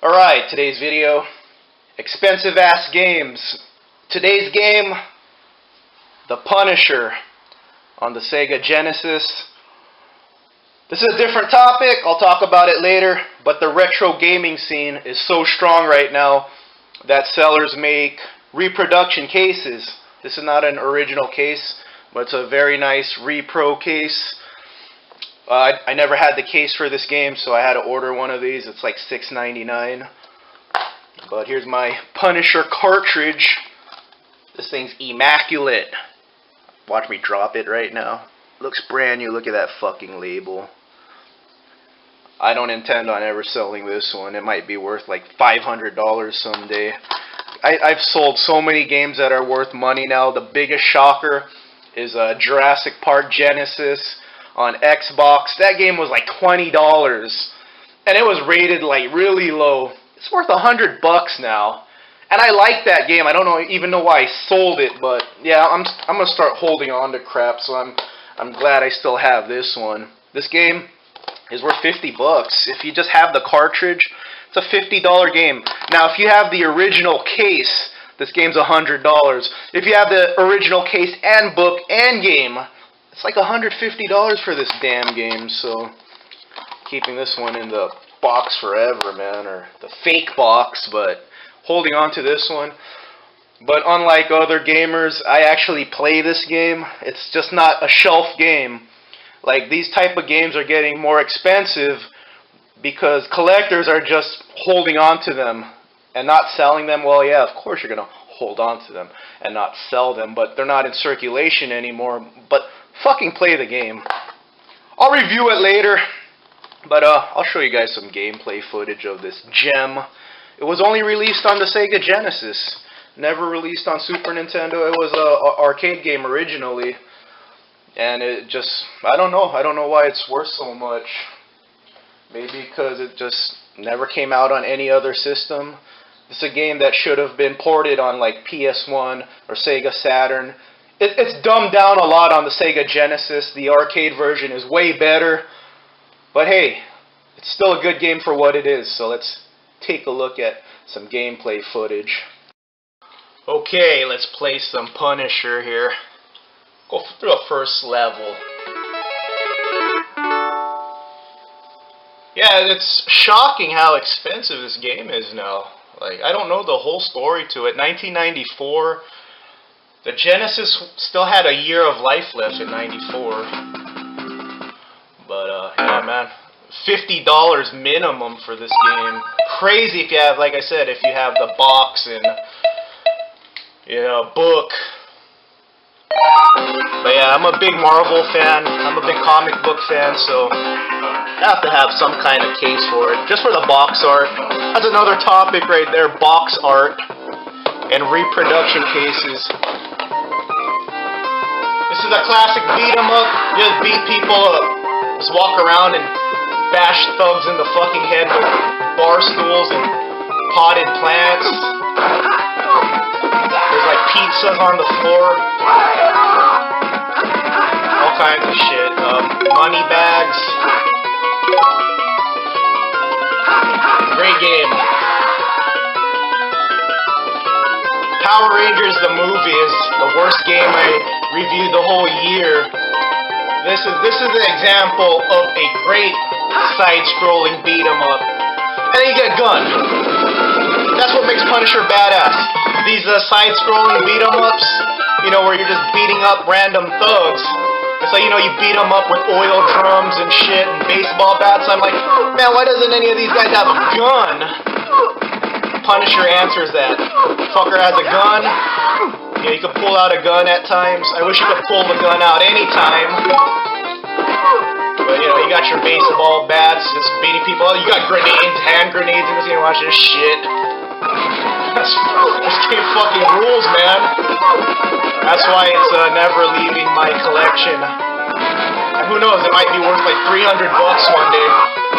Alright, today's video, expensive ass games. Today's game, The Punisher on the Sega Genesis. This is a different topic, I'll talk about it later, but the retro gaming scene is so strong right now that sellers make reproduction cases. This is not an original case, but it's a very nice repro case. I never had the case for this game, so I had to order one of these. It's like $6.99. But here's my Punisher cartridge. This thing's immaculate. Watch me drop it right now. Looks brand new. Look at that fucking label. I don't intend on ever selling this one. It might be worth like $500 someday. I've sold so many games that are worth money now. The biggest shocker is Jurassic Park Genesis on Xbox. That game was like $20, and it was rated like really low. It's worth $100 now, and I like that game. I don't even know why I sold it, but yeah, I'm gonna start holding on to crap. So I'm glad I still have this one. This game is worth $50 if you just have the cartridge. It's a $50 game. Now, if you have the original case, this game's $100. If you have the original case and book and game, it's like $150 for this damn game. So, keeping this one in the box forever, man, or the fake box, but holding on to this one. But unlike other gamers, I actually play this game. It's just not a shelf game. Like, these type of games are getting more expensive because collectors are just holding on to them and not selling them. Well, yeah, of course you're going to hold on to them and not sell them, but they're not in circulation anymore. But fucking play the game. I'll review it later, but I'll show you guys some gameplay footage of this gem. It was only released on the Sega Genesis, never released on Super Nintendo. It was an arcade game originally, and it just, I don't know why it's worth so much. Maybe because it just never came out on any other system. It's a game that should have been ported on like PS1 or Sega Saturn. It's dumbed down a lot on the Sega Genesis. The arcade version is way better. But hey, it's still a good game for what it is. So let's take a look at some gameplay footage. Okay, let's play some Punisher here. Go through the first level. Yeah, it's shocking how expensive this game is now. Like, I don't know the whole story to it. 1994, the Genesis still had a year of life left in 94. But, yeah, man, $50 minimum for this game. Crazy if you have, like I said, if you have the box and, you know, book. But yeah, I'm a big Marvel fan. I'm a big comic book fan, so I have to have some kind of case for it. Just for the box art. That's another topic right there, box art and reproduction cases. This is a classic beat 'em up. Just beat people up. Just walk around and bash thugs in the fucking head with bar stools and potted plants. There's like pizzas on the floor. All kinds of shit. Money bags. Great game. Power Rangers the movie is the worst game I reviewed the whole year. This is an example of a great side-scrolling beat 'em up. And then you get a gun. That's what makes Punisher badass. These side-scrolling beat 'em ups, you know, where you're just beating up random thugs. It's like, you know, you beat them up with oil drums and shit and baseball bats. I'm like, man, why doesn't any of these guys have a gun? Punisher answers that. Fucker has a gun. Yeah, you can pull out a gun at times. I wish you could pull the gun out anytime. But, you know, you got your baseball bats just beating people up. You got grenades, hand grenades in this game. Watch this shit. This game fucking rules, man. That's why it's never leaving my collection. And who knows, it might be worth like $300 one day.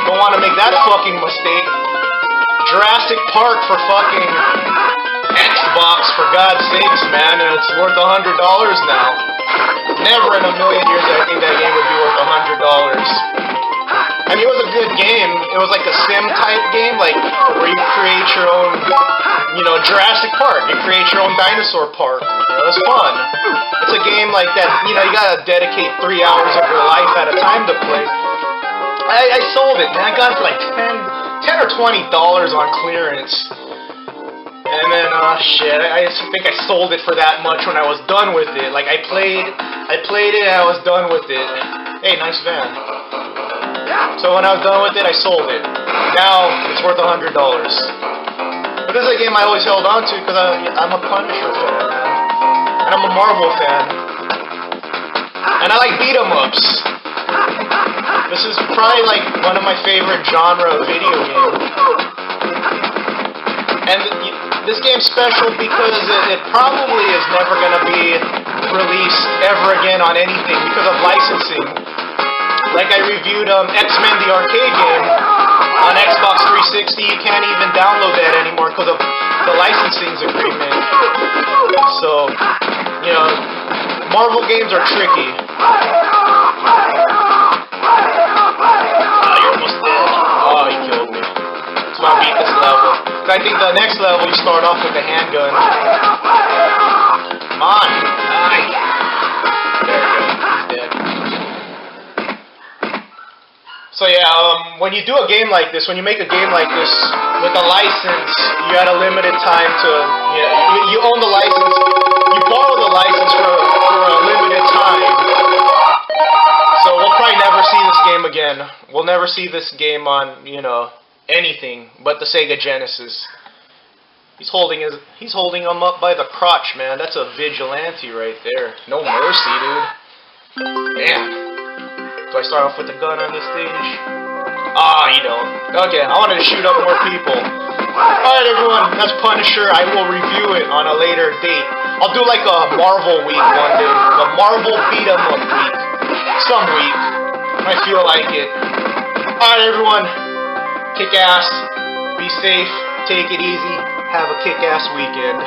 Don't want to make that fucking mistake. Jurassic Park for fucking Xbox, for God's sakes, man, and it's worth $100 now. Never in a million years I think that game would be worth $100. I mean, it was a good game. It was like a sim type game, like where you create your own, Jurassic Park. You create your own dinosaur park. It was fun. It's a game like that. You gotta dedicate 3 hours of your life at a time to play. I sold it, man. I got it for like $10 or $20 on clearance. And then, I think I sold it for that much when I was done with it. Like, I played it and I was done with it. Hey, nice van. So when I was done with it, I sold it. Now, it's worth $100. But this is a game I always held on to because I'm a Punisher fan, man. And I'm a Marvel fan. And I like beat-em-ups. This is probably like one of my favorite genre of video games. And this game's special because it probably is never going to be released ever again on anything because of licensing. Like I reviewed X-Men the arcade game on Xbox 360. You can't even download that anymore because of the licensing agreement. So, Marvel games are tricky. You're almost dead. Oh, he killed me. So I beat this level. I think the next level you start off with a handgun. Come on. Die. There we go. He's dead. So yeah, when you do a game like this, when you make a game like this with a license, you had a limited time to, you own the license, you borrow the license for a limited time. So we'll probably never see this game again. We'll never see this game on, anything but the Sega Genesis. He's holding him up by the crotch, man. That's a vigilante right there. No mercy, dude. Damn. Do I start off with a gun on this stage? You don't. Okay, I wanted to shoot up more people. Alright, everyone, that's Punisher. I will review it on a later date. I'll do like a Marvel week one day. The Marvel beat-em-up week. Some week. I feel like it. Alright, everyone. Kick ass. Be safe. Take it easy. Have a kick-ass weekend.